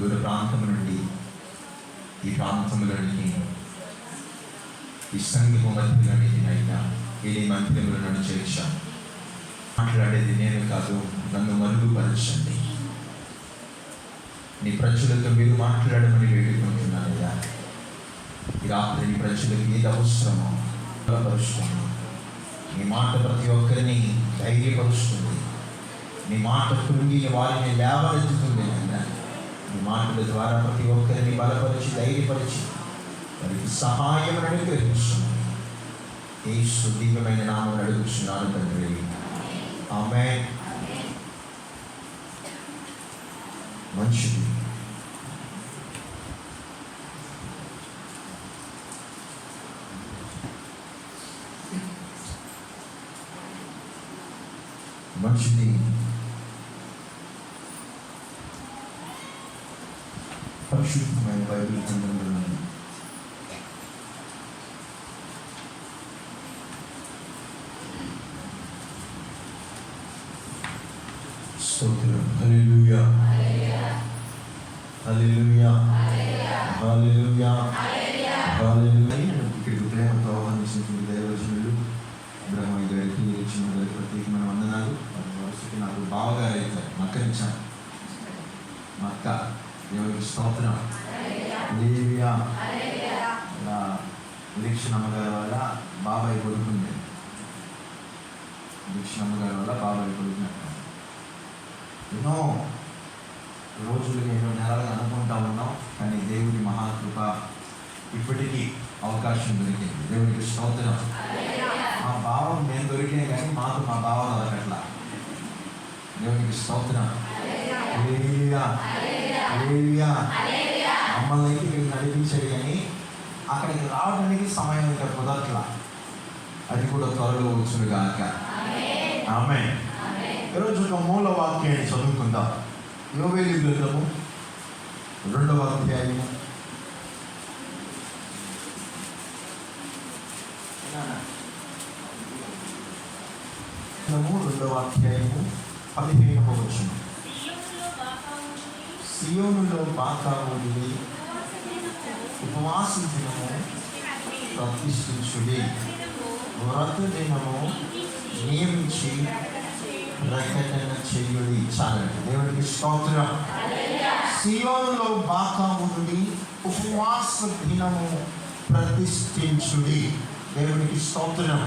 దూర ప్రాంతం నుండి ఈ ప్రాంతంలోనికి ఈ సంఘము మధ్యలోనికి అయినా ఏ మందిరంలో నన్ను చేర్చాను. మాట్లాడేది నేను కాదు, నన్ను మరుగుపరచండి. నీ ప్రజలతో మీరు మాట్లాడమని వేడుకుంటున్నానయ్యా. ఈ రాత్రి నీ ప్రజలకు ఏది అవసరమో బలపరుస్తుంది. నీ మాట ప్రతి ఒక్కరిని ధైర్యపరుస్తుంది. నీ మాట కృంగిన వారిని లేవనెత్తుతుంది. నీ మాటల ద్వారా ప్రతి ఒక్కరిని బలపరిచి ధైర్యపరిచి వారికి సహాయం అనుగ్రహిస్తున్నాను. యేసు దివ్యమైన నామమున అడుగుచున్నాను తండ్రి, ఆమేన్. మంచిది. మంచిది. పరిశుద్ధమైన బైబిల్ గ్రంథంలో స్తోత్రం. హల్లెలూయా, హల్లెలూయా, హల్లెలూయా, హల్లెలూయా. ఇక్కడికి ప్రేమతో ఆహ్వానించినటువంటి దైవజనులు బ్రహ్మయ్య గారికి, ఇచ్చిన గారికి ప్రత్యేకమైన వందనాలు. వరుసకి నాకు బావగారు అవుతారు, మక్కనిచ్చాను. మా అక్క దేవుడికి స్తోత్రం. హల్లెలూయా. దీక్షణ అమ్మగారి వల్ల బాబాయ్ కొడుకుంది. దీక్షణ అమ్మగారి వల్ల బాబాయ్ కొడుకున్నట్టు ఎన్నో రోజులు, ఎన్నో నెలలుగా అనుకుంటా ఉన్నాం. కానీ దేవుడి మహాకృప ఇప్పటికీ అవకాశం దొరికింది. దేవుడికి స్తోత్రం. మా భావం మేము దొరికినాయి కానీ మాకు మా భావం దొరకట్లా. దేవుడికి స్తోత్రం. హల్లెలూయా, హల్లెలూయా. మమ్మల్ని ఇంటికి నడిపించాడు కానీ అక్కడికి రావడానికి సమయం ఇంకా కుదరట్లా. అది కూడా త్వరలో వచ్చును గాక. ఆమేన్. ఈరోజు ఒక మూల వాక్యాన్ని చదువుకుందాం. యోవేలు గ్రంథము 2వ అధ్యాయము 15వ వచనం. సియోనులో బాకా ఉండి ఉపవాస దినము ప్రతిష్ఠించుడి, వ్రత దినము నియమించి ప్రకటన చెయ్యుడి. చాలండి. దేవుడికి స్తోత్రం. సియోనులో బాకా ఉండి ఉపవాస దినము ప్రతిష్ఠించుడి. దేవుడికి స్తోత్రం.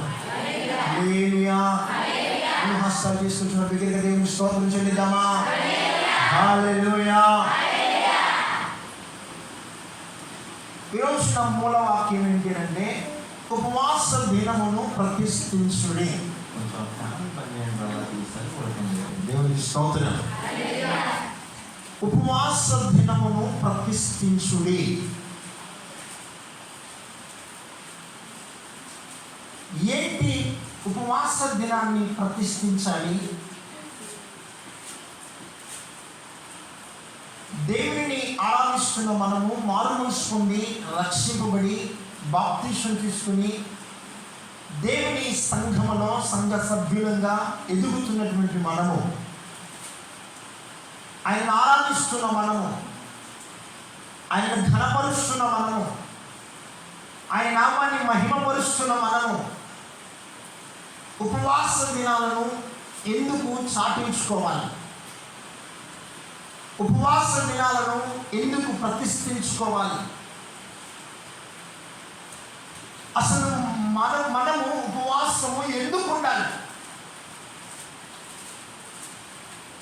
హల్లెలూయా. హస్తాలు తీసుకుంటున్న దగ్గరగా దేవుని స్తోత్రం చెల్లిద్దామా? హల్లెలూయా. ఈరోజు నా మూల వాక్యం ఏంటంటే ఉపవాస దినమును ప్రతిష్ఠించుడి. దేవుని స్తోత్రం. ఉపవాస దినమును ప్రతిష్ఠించుడి. ఏంటి ఉపవాస దినాన్ని ప్రతిష్ఠించాలి? దేవుని ఆరాధిస్తున్న మనము మారుమనసు పొంది రక్షింపబడి బాప్తిసం తీసుకుని దేవుని సంఘములో సంఘ సభ్యులంగా ఎదుగుతున్నటువంటి మనము, ఆయన ఆరాధిస్తున్న మనము, ఆయన ఘనపరుస్తున్న మనము, ఆయన నామాన్ని మహిమపరుస్తున్న మనము ఉపవాస దినాలను ఎందుకు చాటించుకోవాలి? ఉపవాస దినాలను ఎందుకు ప్రతిష్ఠించుకోవాలి? అసలు మనము ఉపవాసము ఎందుకు ఉండాలి?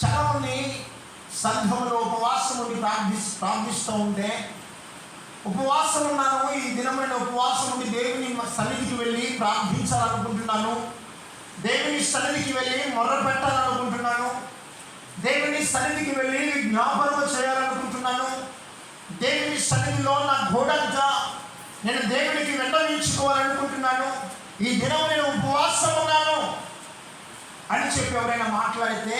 చాలామంది సంఘంలో ఉపవాసం ఉండి ప్రార్థిస్తూ ఉంటే, ఉపవాసం ఉన్నాను, ఈ దినమైన ఉపవాసం ఉండి దేవుని సన్నిధికి వెళ్ళి ప్రార్థించాలనుకుంటున్నాను, దేవుని సన్నిధికి వెళ్ళి మొర్ర పెట్టాలనుకుంటున్నాను, దేవుని సన్నిధికి వెళ్ళి జ్ఞాపకం చేయాలనుకుంటున్నాను, దేవుని సన్నిధిలో నా గోడంతా నేను దేవునికి వెంటనించుకోవాలనుకుంటున్నాను, ఈ దినం నేను ఉపవాసం ఉన్నాను అని చెప్పి ఎవరైనా మాట్లాడితే,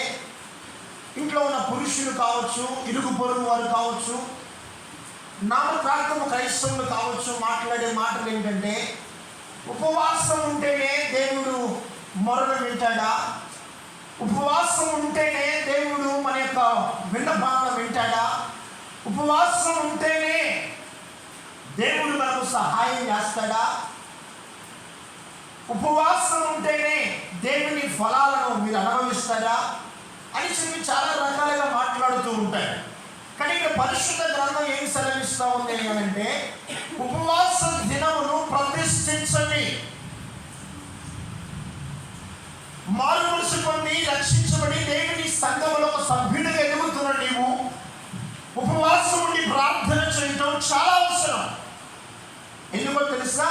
ఇంట్లో ఉన్న పురుషులు కావచ్చు, ఇరుగు పొరుగు వారు కావచ్చు, నామకార్థము క్రైస్తవులు కావచ్చు, మాట్లాడే మాటలు ఏంటంటే, ఉపవాసం ఉంటేనే దేవుడు మొరను వింటాడా? ఉపవాసం ఉంటేనే దేవుడు మన యొక్క విన్నపాలను వింటాడా? ఉపవాసం ఉంటేనే దేవుడు మనకు సహాయం చేస్తాడా? ఉపవాసం ఉంటేనే దేవుని ఫలాలను మీరు అనుభవిస్తారా అని చెప్పి చాలా రకాలుగా మాట్లాడుతూ ఉంటారు. కానీ ఇక్కడ పరిశుద్ధ గ్రంథం ఏం సెలవిస్తూ ఉంది అంటే, ఉపవాస దినమును ప్రతిష్ఠించండి. మారు మనసు పొంది రక్షించబడి దేవుని సంఘములో ఒక సభ్యుడిగా ఎదుగుతున్న నీవు ఉపవాసం ఉండి ప్రార్థన చేయటం చాలా అవసరం. ఎందుకో తెలుసా?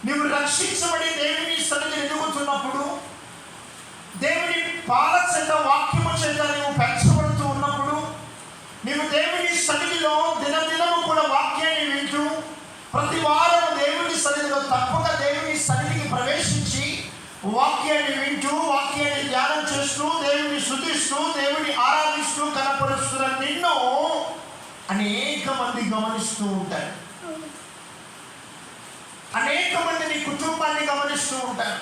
నీవు రక్షించబడి దేవుని సన్నిధిని ఎదుగుతున్నప్పుడు, దేవుని పాల చేత వాక్యము చేత నీవు పెంచబడుతూ ఉన్నప్పుడు, నీవు దేవుని సన్నిధిలో దినదినము కూడా వాక్యాన్ని వింటూ, ప్రతి వారం దేవుని సన్నిధిలో తప్పక దేవుని సన్నిధికి ప్రవేశించి వాక్యాన్ని వింటూ, వాక్యాన్ని ధ్యానం చేస్తూ, దేవుని స్తుతిస్తూ, దేవుని ఆరాధిస్తూ కనపరుస్తున్న నిన్ను అనేక మంది గమనిస్తూ ఉంటారు. అనేక మంది నీ కుటుంబాన్ని గమనిస్తూ ఉంటారు.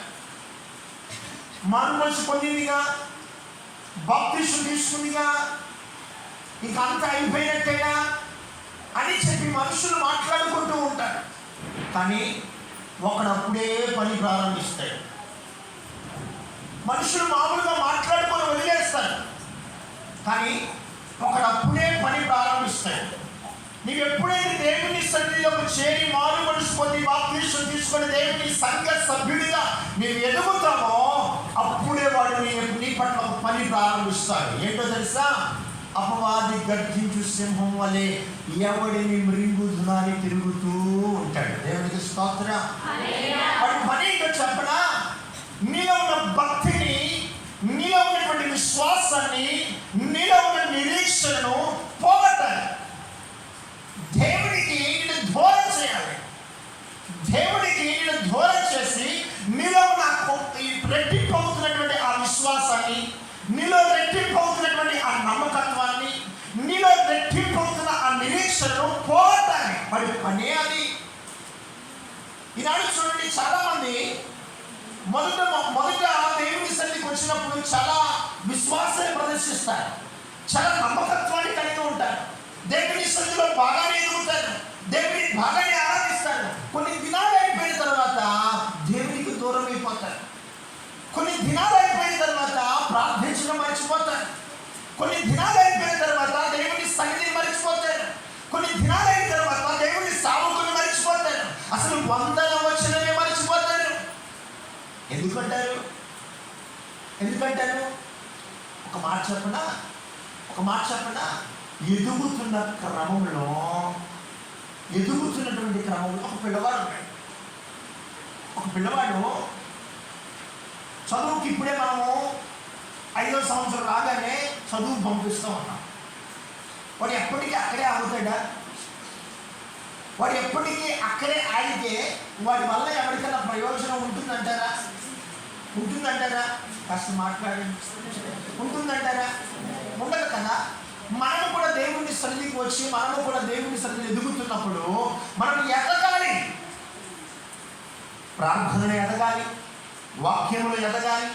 మారు మనసు పొందిందిగా, బాప్తిసం తీసుకుందిగా, ఇంకా అంతా అయిపోయినట్టేనా అని చెప్పి మనుషులు మాట్లాడుకుంటూ ఉంటారు. కానీ ఒకడప్పుడే పని ప్రారంభిస్తాడు. మనుషులు మామూలుగా మాట్లాడుకొని వదిలేస్తారు, కానీ ఒకడప్పుడే పని ప్రారంభిస్తాడు. నీవు ఎప్పుడైతే దేవుని సన్నిధిలోకి చేరి మారు మనసు పొంది బాప్తిసం తీసుకొని దేవుని సంఘ సభ్యుడిగా నీవు ఎదుగుతామో అప్పుడే వాడు నీ పట్ల ఒక పని ప్రారంభిస్తాడు. ఏంటో తెలుసా? అపవాది గర్జించు సింహం వలె ఎవడిని మృంగుదునని తిరుగుతూ ఉంటాడు. దేవునికి స్తోత్రం. వాడి పని ఏంటో చెప్పనా? నీలో ఉన్న భక్తిని, నీలో ఉన్నటువంటి విశ్వాసాన్ని, నీలో ఉన్న నిరీక్షణను పోగొట్టాలి. దేవుడికి నేను దూరం చేయాలి. దేవుడికి నేను దూరం చేసి నీలో ఉన్న రెట్టింపు అవుతున్నటువంటి ఆ విశ్వాసాన్ని, నీలో రెట్టింపు అవుతున్నటువంటి ఆ నమ్మకత్వాన్ని, నీలో రెట్టింపు అవుతున్న ఆ నిరీక్షణను పోగొట్టాలి. మరి పనే అది. ఈనాడు చూడండి, చాలా మంది మొదట దేవుని సన్నిధికి వచ్చినప్పుడు చాలా విశ్వాసాన్ని ప్రదర్శిస్తారు, చాలా నమ్మకత్వాన్ని కలిగి ఉంటారు, దేవుని సన్నిధిలో బాగానే ఎదుగుతారు, దేవుని బాగానే ఆరాధిస్తారు. కొన్ని దినాలు అయిపోయిన తర్వాత దేవునికి దూరం అయిపోతారు. కొన్ని దినాలు అయిపోయిన తర్వాత ప్రార్థించడం మర్చిపోతారు. కొన్ని దినాలు అయిపోయిన తర్వాత దేవుని సన్నిధిని మర్చిపోతారు. కొన్ని దినాలు అయిన తర్వాత దేవుని సావుకుని మర్చిపోతారు. అసలు వందన వచనమే మర్చిపోతారు. ఎందుకంటారు? ఒక మాట చెప్పనా? ఎదుగుతున్నటువంటి క్రమంలో ఒక పిల్లవాడు చదువుకి ఇప్పుడే మనము 5వ సంవత్సరం రాగానే చదువు పంపిస్తూ ఉన్నాం. వాడు ఎప్పటికీ అక్కడే ఆగుతాడా? వాడు ఎప్పటికీ అక్కడే ఆగితే వాడి వల్ల ఎవరికైనా ప్రయోజనం ఉంటుందంటారా? కాస్త మాట్లాడండి. ఉంటుందంటారా? ఉండదు కదా. మనము కూడా దేవుని సన్నిధికి వచ్చి, మనము కూడా దేవుని సన్నిధిని ఎదుగుతున్నప్పుడు మనం ఎదగాలి. ప్రార్థనలో ఎదగాలి, వాక్యములో ఎదగాలి,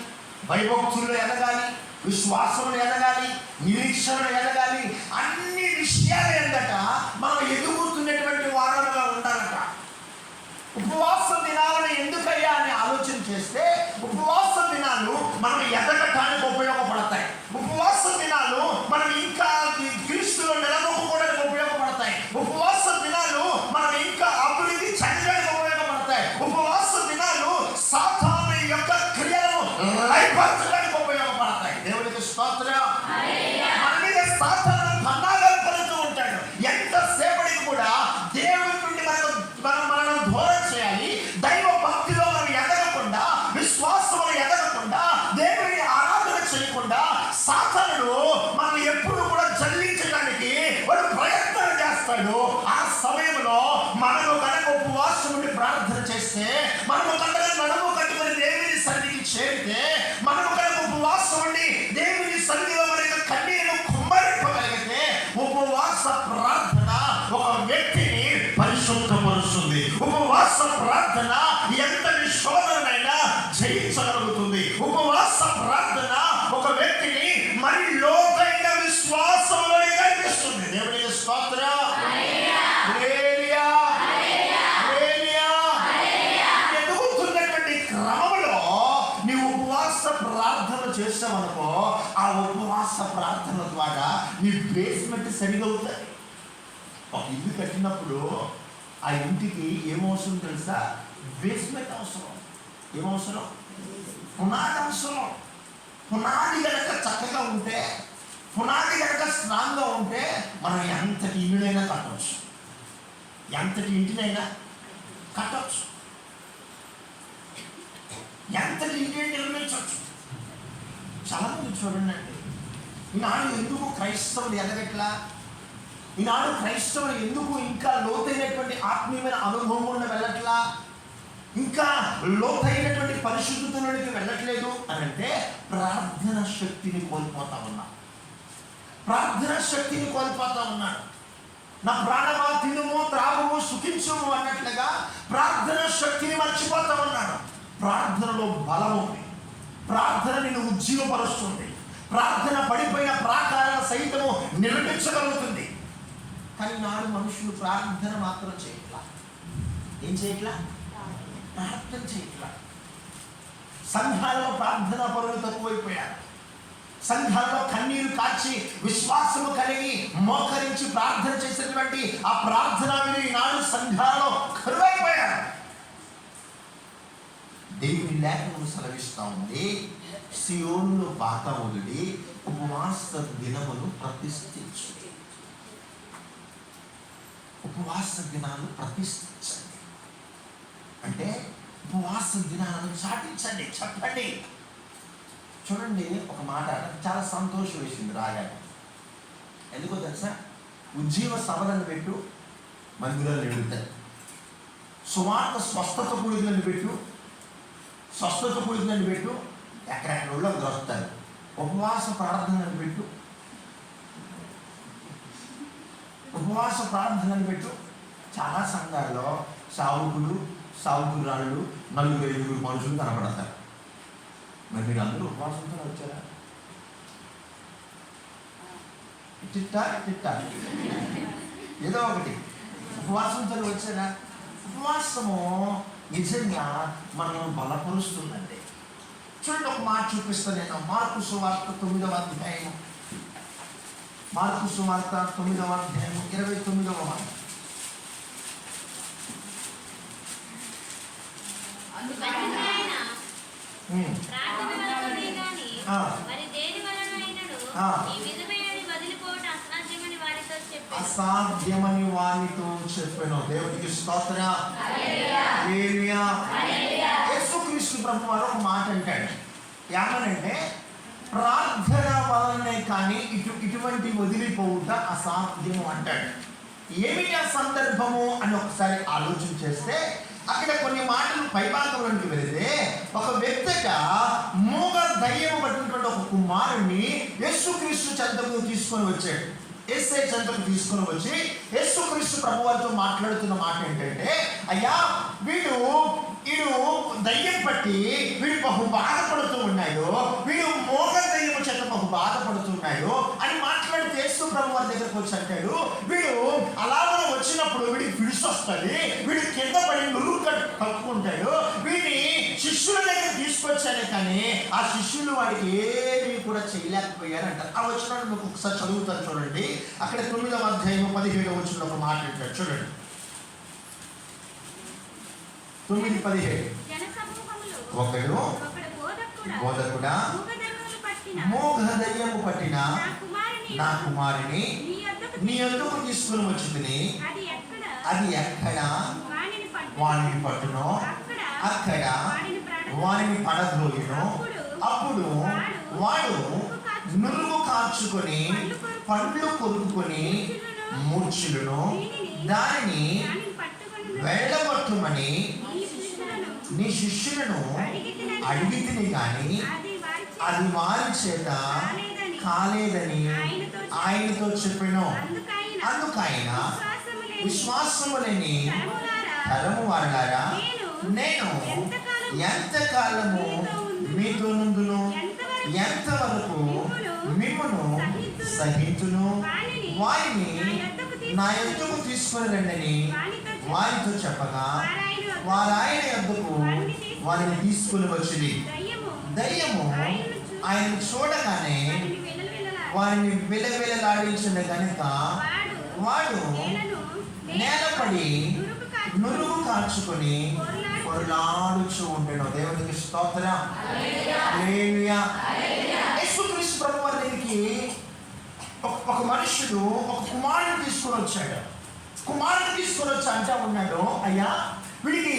భయభక్తుల్లో ఎదగాలి, విశ్వాసంలో ఎదగాలి, నిరీక్షణలో ఎదగాలి. అన్ని విషయాలు ఏంటట మనం ఎదుగుతున్నటువంటి వారలుగా ఉండాలట. ఉపవాస దినాలను ఎందుకయ్యా అని ఆలోచన చేస్తే, ఉపవాస దినాలు మనం ఎదగటానికి ఉపయోగపడతాయి. ఉపవాస దినాలు మనం ఇంకా క్రీస్తులో నిలదొక్కుకోవడానికి ఉపయోగపడతాయి. ఉపవాస దినాలు మనం ఇంకా అభివృద్ధి చెందడానికి ఉపయోగపడతాయి. ఉపవాస దినాలు సాతాను యొక్క క్రియలను లయపరచడానికి ఉపయోగపడతాయి. దేవునికి స్తోత్రం. మన మీద సాతాను పన్నాగాలు పడుతూ ఉంటాడు. ఎంతసేపటికి కూడా దేవుడి నుండి మనల్ని దూరం చేయాలి. దైవ భక్తిలో మనం ఎదగకుండా, విశ్వాసంలో ఎదగకుండా, దేవుని ఆరాధన చేయకుండా సాతానుడు మనం ఎప్పుడు కూడా జల్లించడానికి వాడు ప్రయత్నం చేస్తాడు. ఆ సమయంలో మనము కనుక ఉపవాసం ఉండి ప్రార్థన చేస్తే, మనము కనుక నడుము కట్టుకుని దేవుని సన్నిధికి చేరితే, మనము కనుక ఉపవాసం ఉండి దేవుని సన్నిధిలో మన యొక్క కన్నీరును కుమ్మరింపగలిగితే, ఉపవాస ప్రార్థన ఒక వ్యక్తిని పరిశుద్ధపరుస్తుంది. ఉపవాస ప్రార్థన ఎంతటి శోధనైనా జయించగలుగుతుంది. ఉపవాస ప్రార్థన ఒక వ్యక్తిని మరి లోతైన విశ్వాసంలో నడిపిస్తుంది. దేవునికి ప్రార్థనల ద్వారా నీ బేస్మెంట్ సరిగా అవుతుంది. ఒక ఇల్లు కట్టినప్పుడు ఆ ఇంటికి ఏమవసరం తెలుసా? బేస్మెంట్ అవసరం. ఏమవసరం? పునాది అవసరం. పునాది కనుక చక్కగా ఉంటే, పునాది కనుక స్ట్రాంగ్గా ఉంటే మనం ఎంతటి ఇల్లునైనా కట్టవచ్చు, ఎంతటి ఇంటినైనా కట్టవచ్చు, ఎంతటి ఇంటిని నిర్మించవచ్చు. చాలా మంది చూడండి అండి, ఈనాడు ఎందుకు క్రైస్తవులు ఎదగట్లా? ఈనాడు క్రైస్తవులు ఎందుకు ఇంకా లోతైనటువంటి ఆత్మీయమైన అనుభవం గుండా వెళ్ళట్లా? ఇంకా లోతైనటువంటి పరిశుద్ధతలోనికి వెళ్ళట్లేదు అని అంటే ప్రార్థన శక్తిని కోల్పోతా ఉన్నా. ప్రార్థన శక్తిని కోల్పోతా ఉన్నాడు. నా ప్రాణమా తినుము త్రాగుము సుఖించుము అన్నట్లుగా ప్రార్థన శక్తిని మర్చిపోతా ఉన్నాడు. ప్రార్థనలో బలం ఉంది. ప్రార్థన నిన్ను ఉజ్జీవపరుస్తుంది. ప్రార్థన పడిపోయిన ప్రాకారాల సైతము నిర్మించగలుగుతుంది. కానీ నాడు మనుషులు ప్రార్థన మాత్రం చేయట్లా. ఏం చేయట్లా? ప్రార్థన చేయట్లా. సంఘాలలో ప్రార్థనా పరులు తక్కువైపోయారు. సంఘాల్లో కన్నీరు కాచి విశ్వాసము కలిగి మోకరించి ప్రార్థన చేసేటువంటి ఆ ప్రార్థన ఈనాడు సంఘాలలో కరువైపోయారు. దేవుని లేఖను సెలవిస్తా ఉంది, సియోనులో బాట వదిలి ఉపవాస దినములు ప్రతిష్ఠించు. ఉపవాస దినాలు ప్రతిష్ఠించండి అంటే ఉపవాస దినాలను చాటించండి, చెప్పండి. చూడండి, ఒక మాట చాలా సంతోషం వేసింది రాగానే. ఎందుకో తెలుసా? ఉజ్జీవ సభలను పెట్టు, మందిరాలు ఎడుతాయి. సువార్త స్వస్థత కూడికలను పెట్టు, స్వస్థత కూడికలను పెట్టు, ఎక్కడెక్కడ దొరుకుతారు. ఉపవాస ప్రార్థనలు పెట్టు, ఉపవాస ప్రార్థనలు పెట్టు. చాలా సంఘాల్లో సావుకురాళ్ళు 4-5 మనుషులు కనపడతారు. మరి మీరు అందరూ ఉపవాసంతో వచ్చారా? తిట్టా ఏదో ఒకటి ఉపవాసంతో వచ్చారా? ఉపవాసము నిజంగా మనల్ని బలపరుస్తుందండి. చూడండి, ఒక మాట చూపిస్తాను నేను. మార్కు సువార్త 9వ అధ్యాయం, మార్కు సువార్త 9వ అధ్యాయం 29వ మాట. అసాధ్యమని వారితో చెప్పాను. దేవునికి స్తోత్రం. యేసుక్రీస్తు ప్రభువు వారు ఒక మాట అంటాడు. ఏమనంటే, ప్రార్థన వలనే కానీ ఇటువంటి వదిలిపోవుట అసాధ్యము అంటాడు. ఏమిటి ఆ సందర్భము అని ఒకసారి ఆలోచన చేస్తే అక్కడ కొన్ని మాటలు పైభాగంలోకి వెళితే, ఒక వ్యక్తిట మూగ దయ్యము పట్టినటువంటి ఒక కుమారుణ్ణి యేసుక్రీస్తు చెంతకు తీసుకొని వచ్చాడు. యేసే చెంతకు తీసుకొని వచ్చి యేసుక్రీస్తు ప్రభువారితో మాట్లాడుతున్న మాట ఏంటంటే, అయ్యా వీడు దయ్యం పట్టి వీడు బహు బాధపడుతూ ఉన్నాడు, వీడు మోగ దయ్యము చేత బహు బాధపడుతున్నాడు అని మాట్లాడితే యేసు ప్రభువారి దగ్గరకు వచ్చి అంటాడు, వీడు అలాగే వచ్చినప్పుడు వీడికి పిడిసొస్తుంది, వీడు కింద పడి నురుగు కట్టుకుంటాడు, వీడిని శిష్యుల దగ్గర తీసుకొచ్చానే కానీ ఆ శిష్యులు వాడికి ఏమీ కూడా చేయలేకపోయారంట. ఆ వచనాన్ని మీకు ఒకసారి చదువుతారు చూడండి. అక్కడ 9వ అధ్యాయం 17వ వచనంలో ఒక మాట అంటాడు చూడండి. 9:17. ఒకడు బోధకుడా మోగ దయ్యము పట్టిన నా కుమారుని నీ యొద్దకు తీసుకుని వచ్చింది, అది ఎక్కడ వానిని పట్టునో అక్కడ వారిని పడద్రోయును. అప్పుడు వాడు నురుగు కార్చుకొని పండ్లు కొరుకుకొని మూర్ఛులను దానిని వెళ్ళగొట్టుమని నీ శిష్యులను అడిగితిని కానీ అది వారి చేత కాలేదని ఆయనతో చెప్పాను. అందుకైనా విశ్వాసము లేని తరము వారలారా, నేను ఎంతకాలము మీతో నుండును, ఎంతవరకు మిమ్మును సహించును, వారిని నా యొద్దకు తీసుకొని రండని వారితో చెప్పగా వారు ఆయన యొద్దకు వారిని తీసుకుని వచ్చింది. దయ్యము ఆయన చూడగానే వారిని విలవిలలాడించిన గనుక వాడు నేలపడి నురుగు కార్చుకొని పొరలాడుచు ఉండెను. దేవునికి స్తోత్రం. హల్లెలూయా. యేసుక్రీస్తు ప్రభు వారి దగ్గరికి ఒక మనుషుడు ఒక కుమారుని తీసుకొని వచ్చాడు. కుమారుని తీసుకొని వచ్చి అంటా ఉన్నాడు, అయ్యా వీడికి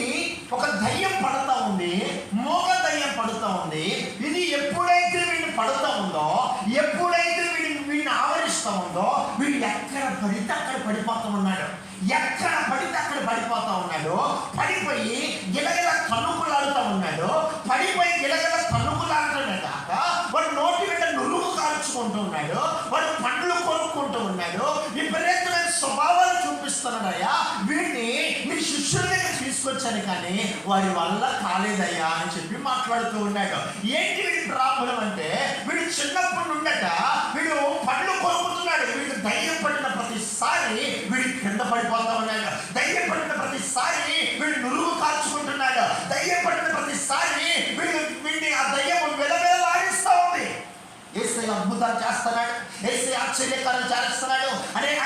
ఒక దయ్యం పడుతూ ఉంది, మోగ దయ్యం పడుతూ ఉంది. ఇది ఎప్పుడైతే వీడిని పడుతూ ఉందో, ఎప్పుడైతే వీడిని ఆవరిస్తూ ఉందో, వీడు ఎక్కడ పడితే అక్కడ పడిపోతూ ఉన్నాడు. ఎక్కడ పడితే అక్కడ పడిపోతూ ఉన్నాడు. పడిపోయి గిలగిల తన్నుకులాడుతూ ఉన్నాడు. పడిపోయి గిలగిల తన్నుకులాడటమే కాక వాడు నోటి వెంట నురుగు కాల్చుకుంటూ ఉన్నాడు. వాడు పండ్లు కొనుక్కుంటూ ఉన్నాడు. విపరీతమైన స్వభావాలు చూపిస్తున్నాడయ్యా. వీడిని మీ శిష్యుల దగ్గర తీసుకొచ్చాను కానీ వారి వల్ల కాలేదయ్యా అని చెప్పి మాట్లాడుతూ ఉన్నాడు. ఏంటి వీడి ప్రాబ్లం అంటే, వీడు చిన్నప్పటి నుండట వీడు పండ్లు కొనుక్కుతున్నాడు. వీడు ధైర్యం పడిన ప్రతిసారి వీడి కింద పడిపోతా ఉన్నాడు. ధైర్యం పడిన ప్రతిసారి వీడు నురుగు కాల్చుకుంటున్నాడు. ధైర్యం పడిన ప్రతిసారి వీడిని ఆ దయ్యం వెలవెలలాడిస్తూ ఉంది. యేసయ్య అద్భుతాలు చేస్తున్నాడు, యేసయ్య ఆశ్చర్యకార్యాలు చేస్తున్నాడు.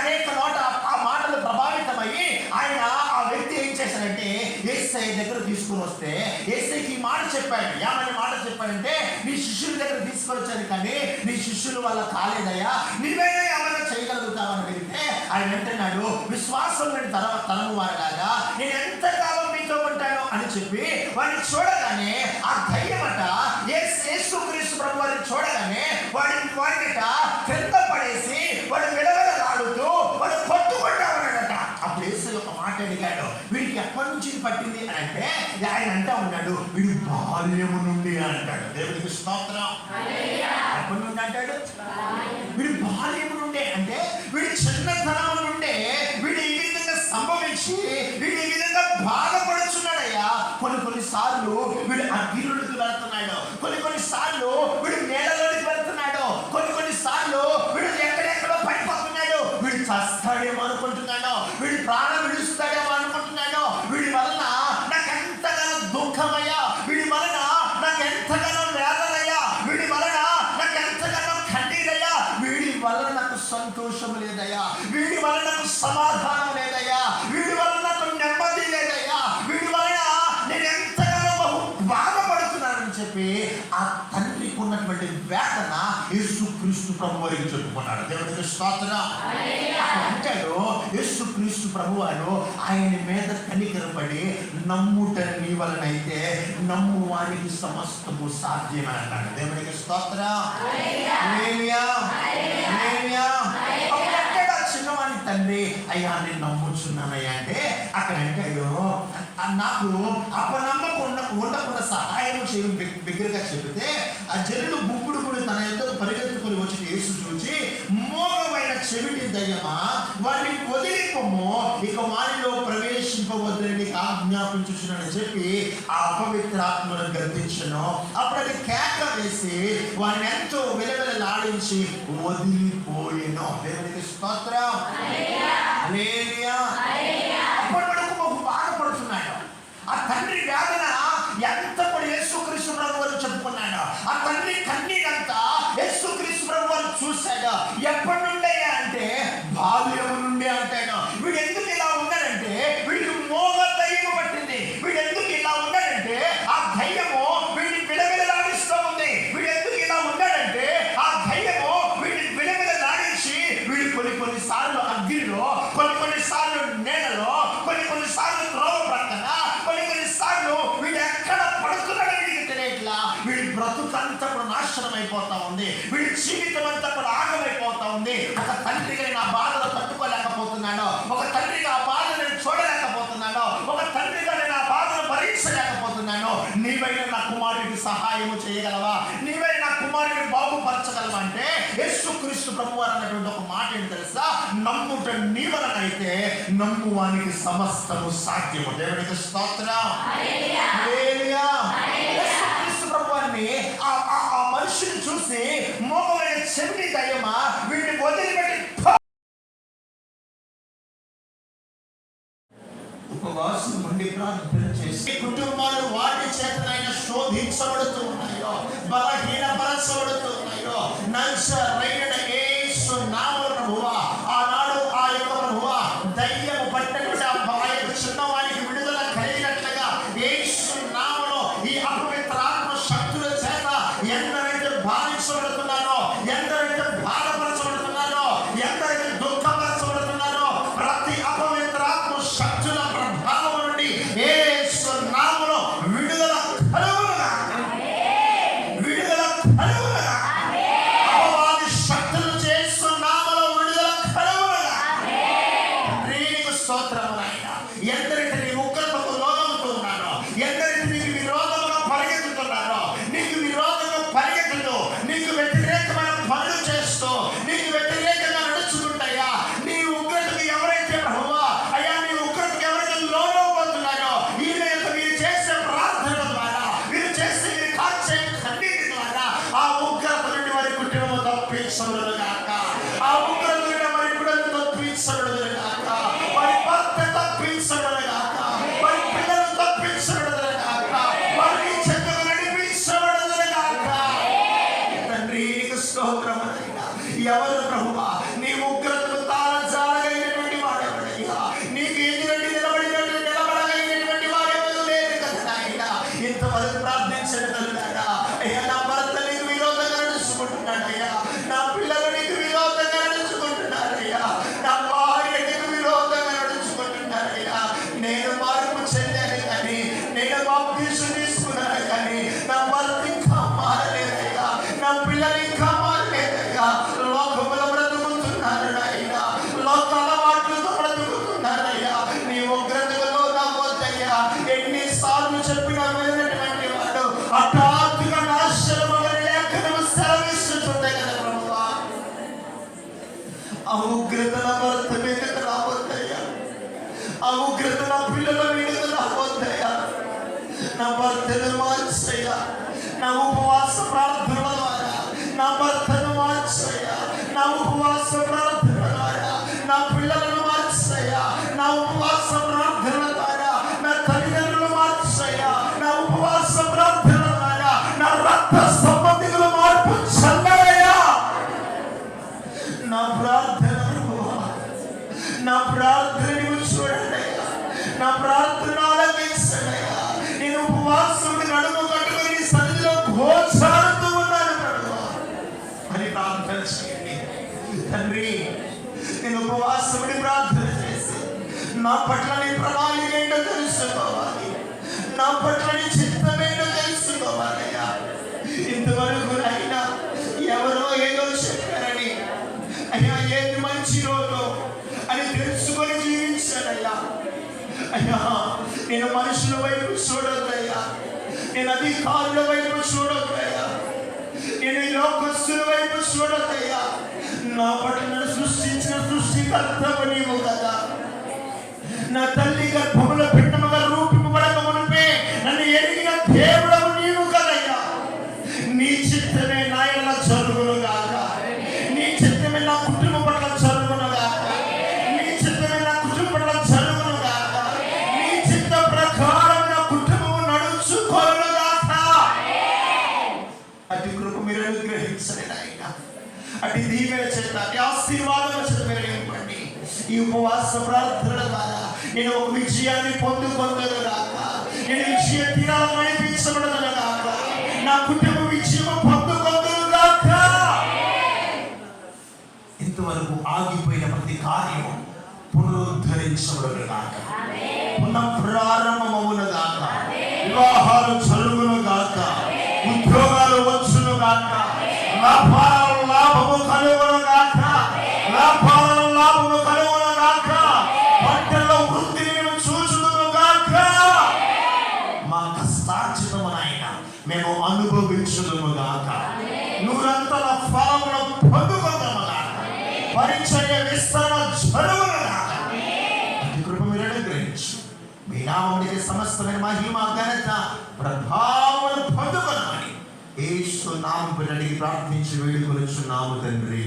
అనేక నోట ఆ మాటలు ప్రభావితమయ్యి ఆయన ఆ వ్యక్తి ఏం చేశాడంటే యేసయ్య దగ్గర తీసుకుని వస్తే యేసయ్యకి ఈ మాట చెప్పాడు. ఏమని మాట చెప్పాడంటే, నీ శిష్యుల దగ్గర తీసుకొని వచ్చాను కానీ నీ శిష్యుల వల్ల కాలేదయ్యా, నువ్వైనా ఏమైనా చేయగలుగుతావని అడిగితే ఆయన అంటున్నాడు, విశ్వాసం లేని తరము వారిలాగా నేను ఎంతకాలం మీతో ఉంటాను అని చెప్పి వాడిని చూడగానే ఆ ధైర్యమట యేసుక్రీస్తు ప్రభు వారిని చూడగానే వాడినట కింద పడేసి వాడు విలవిలలాడుతూ వాడు పట్టుకుంటా ఉన్నాడట. అప్పుడు యేసు ఒక మాట అడిగాడు, వీడికి ఎప్పటి నుంచి పట్టింది అని అంటే ఆయన అంటా ఉన్నాడు, వీడి బాల్యము నుండి అంటాడు. దేవుడికి స్తోత్రం. ఎప్పటి నుండి అంటాడు? వీడి బాల్యము నుండే అంటే వీడి చిన్నతనం నుండే వీడు ఈ విధంగా సంభవించి వీడు ఈ విధంగా బాధపడుచున్నాడయ్యా. కొన్ని సార్లు వీడు అగ్నిలోకి వెళ్తున్నాడు, కొన్ని సార్లు వీడు నేలలోకి వెళ్తున్నాడు, కొన్ని సార్లు వీడు ఎక్కడెక్కడో పడిపోతున్నాడు. వీడు చస్తాడేమో అనుకుంటున్నాడు, వీడి ప్రాణం విడుస్తాడేమో అనుకుంటున్నాడు. వీడి వలన నాకు ఎంతగానో దుఃఖమయ్యా, వీడి వలన నాకు ఎంతగానో వేదనయ్యా, వీడి వలన నాకు ఎంతగానో కన్నీరయ్యా, వీడి వలన నాకు సంతోషం లేదయ్యా, వీడి వలన నాకు సమాధానం లేదయ్యా, వీడి వలన నాకు నెమ్మది లేదయ్యా, వీడి వలన నేను ఎంతగానో బాధపడుతున్నానని చెప్పి ఆ తండ్రికి ఉన్నటువంటి వేదన యేసుక్రీస్తు ప్రభు వారికి చెప్పుకున్నాడు. దేవుడికి స్తోత్రం. అంటాడు యేసుక్రీస్తు ప్రభు వారు ఆయన మీద కనికరపడి, నమ్ముట నీ వలనైతే నమ్ము వారికి సమస్తము సాధ్యమే అన్నాడు. దేవుడికి స్తోత్రం. హల్లెలూయా. హల్లెలూయా. చిన్నవాడి తండ్రి, అయ్యా నేను నమ్ముచున్నానయ్యా అంటే అక్కడ అంటాడు, నాకు అపనమ్మకం ఉండకుండా సహాయం చేయడం దగ్గరగా చెబితే ఆ జనులు గుప్పుడు తన యొద్దకు పరిగెత్తుకొని వచ్చి యేసు చూచి, మోగమైన చెవిటి దయ్యమా వారిని వదిలిపోము, ఇక వారిలో ప్రవేశింపవద్దని ఆజ్ఞాపించుచున్నాడని చెప్పి ఆ అపవిత్రాత్మను గర్దించను. అప్పుడు అది కేక వేసి వారిని ఎంతో విలవిలలాడించి వదిలిపోయేను. దేవునికి స్తోత్రం. హల్లెలూయా. అప్పటి వరకు ఒక బాధపడుతున్నాడు. ఆ తండ్రి వేదన ఎంత కూడా యేసుక్రీస్తు ప్రభు వారు చెప్పుకున్నాడు. ఆ తండ్రి కన్నీరంతా యేసుక్రీస్తు ప్రభు వారు చూశాడు. ఎప్పటి నుండి అంటే బాల్యము నుండి అంటాడు. వీడు ఎందుకు ఇలా ఉన్నాడంటే వీడు మోగ దయ్యము పట్టింది. వీడు ఎందుకు ఇలా ఉన్నాడంటే ఆ దయ్యము వీడిని విలవిలలాడిస్తూ ఉంది. వీడు ఎందుకు ఇలా ఉన్నాడంటే ఆ దయ్యము వీడిని విలవిలలాడించి వీడు కొన్ని సార్లు అగ్నిలో, కొన్ని సార్లు నేలలో, కొన్ని సార్లు త్రోవ ప్రక్కన, కొన్ని సార్లు వీడు ఎక్కడ పడుతున్నాడో వీడికి తెలియట్లా. వీడి బ్రతుకంతా కూడా నాశనం అయిపోతా ఉంది. వీడి జీవితం అంతా కూడా ఆగమైపోతా ఉంది. ఒక తండ్రిగా నా బాధలు తట్టుకోలేకపోతున్నాను, ఒక తండ్రిగా ఆ బాధ నేను చూడలేకపోతున్నాను, ఒక తండ్రిగా నేను ఆ బాధను భరించలేకపోతున్నాను. నీవైనా నా కుమారుడికి సహాయము చేయగలవా, నీవైనా నా కుమారుడిని బాగుపరచగలవా అంటే యేసుక్రీస్తు ప్రభువారు అన్నటువంటి ఒక మాట ఏంటి తెలుసా, నమ్ముట నీ వలనైతే నమ్మువానికి సమస్తము సాధ్యము. దేవునికి స్తోత్రం. హల్లెలూయా. యేసుక్రీస్తు ప్రభువారిని ఆ మనిషిని చూసి మోగమైన చెవిటి దయ్యమా వీడిని వదిలిపెట్టి ఉపవాసం ఉండి ప్రార్థన చేసి కుటుంబాలు వాటి చేతనైనా శోధించబడుతూ ఉన్నాయో, బలహీనపరచబడుతూ ఉన్నాయో, నల్సరైన ఏ ఆ ఉగ్రత నా భర్త మీదకి రావద్దయ్యా. ఆ ఉగ్రత నా పిల్లల మీదకి రావద్దయ్యా. నా భర్తను మార్చయ్యా. నా ఉపవాస ప్రార్థనల ద్వారా నా భర్తను మార్చయ్యా. నా ఉపవాస ప్రార్థనల ద్వారా నా పిల్లలను మార్చయ్యా. నా ఉపవాస ప్రార్థనల ద్వారా నా తల్లిదండ్రులు మార్చయ్యా. నా ఉపవాస ప్రార్థనల ద్వారా నా రక్త సంబంధికులు మార్పు చల్లయ్యా. నా ప్రార్థన నా ప్రార్థన నువ్వు చూడండియ్యా. నా ప్రార్థన ఆలకించడయ్యా. నేను ఉపవాసముడి నడుము కట్టుకుని నీ సన్నిధిలో ఘోషాడుతూ ఉన్నాను ప్రభువా అని ప్రార్థన చేయండి. తండ్రి, నేను ఉపవాసముడి ప్రార్థన చేసి నా పట్ల నీ ప్రణాళిక ఏంటో తెలుసుకోవాలి. నా పట్ల నీ చిత్తం ఏంటో తెలుసుకోవాలయ్యా. ఇంతవరకు అయినా ఎవరో ఏదో చెప్పారని అయ్యా, ఏది మంచి రోజు అని తెలుసుకొని జీవించానయ్యా. అయ్యా, నేను మనుషుల వైపు చూడొద్దయ్యా. నేను అధికారుల వైపు చూడొద్దయ్యా. నేను ఈ లోకస్తుల వైపు చూడొద్దయ్యా. నా పట్ల నన్ను సృష్టించిన సృష్టికర్తవు నీవు కదా. నా తల్లి గర్భములో పిండముగా రూపింపబడక మునిపే నన్ను ఎరిగిన దేవుడవు నీవు కదయ్యా. నీ చిత్తమే నా ఎడల జరుగును గాక. నీ చిత్తమే నా కుటుంబం పట్ల జరుగును గాక. నీ చిత్తమే నా కుటుంబం పట్ల జరుగును గాక. నీ చిత్త ప్రకారం నా కుటుంబం నడుచుకోను గాక. అతి కృప మీరు అనుగ్రహించండి నాయనా. అటు దీవెన చేత, అటు ఆశీర్వాదం చేత మీరు నింపండి. ఈ ఉపవాస ప్రార్థనల ద్వారా నేను ఒక విజయాన్ని పొందుకొందను గాక. నేను విజయ తీరాలను నడిపించబడను గాక. నా కుటుంబ విజయం పొందుకొందను గాక. ఇంతవరకు ఆగిపోయిన ప్రతి కార్యం పునరుద్ధరించబడను గాక. పునః ప్రారంభమవును గాక. వివాహాలు జరుగును గాక. ఉద్యోగాలు వచ్చును గాక. వ్యాపారాల లాభము కలుగును గాక. వ్యాపారాల లాభము కలుగును గాక. పంటల్లో వృద్ధిని మేము చూచుదుము గాక. మా కష్టార్జితము నాయనా మేము అనుభవించుదుము గాక. నూరంతల ఫలమును పొందుకుందాము గాక. పరిచర్య విస్తరణ జరుగును గాక. అతి కృప మీరు అనుగ్రహించు. మీ నామమునికి సమస్తమైన మహిమ ఘనత ప్రభావమును పొందుకొనమని యేసు నామమున అడిగి ప్రార్థించి వేడుకొనుచున్నాము తండ్రి.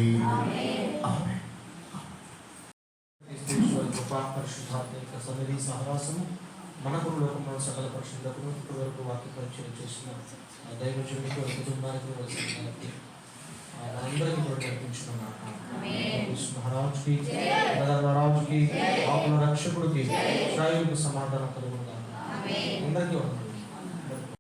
ఆమేన్. సన్నిధి సహవాసము మనకు లోకంలో సకల పరిశుద్ధులకు ఇప్పటివరకు వాక్య పరిచయం చేసిన దైవజనుడికి కుటుంబానికి వచ్చిన అందరికీ కూడా నడిపించుకున్నాను. మహారాజుకి మహారాజుకి ఆకుల రక్షకుడికి ఇశ్రాయేలుకు సమాధానం కలుగును. అందరికీ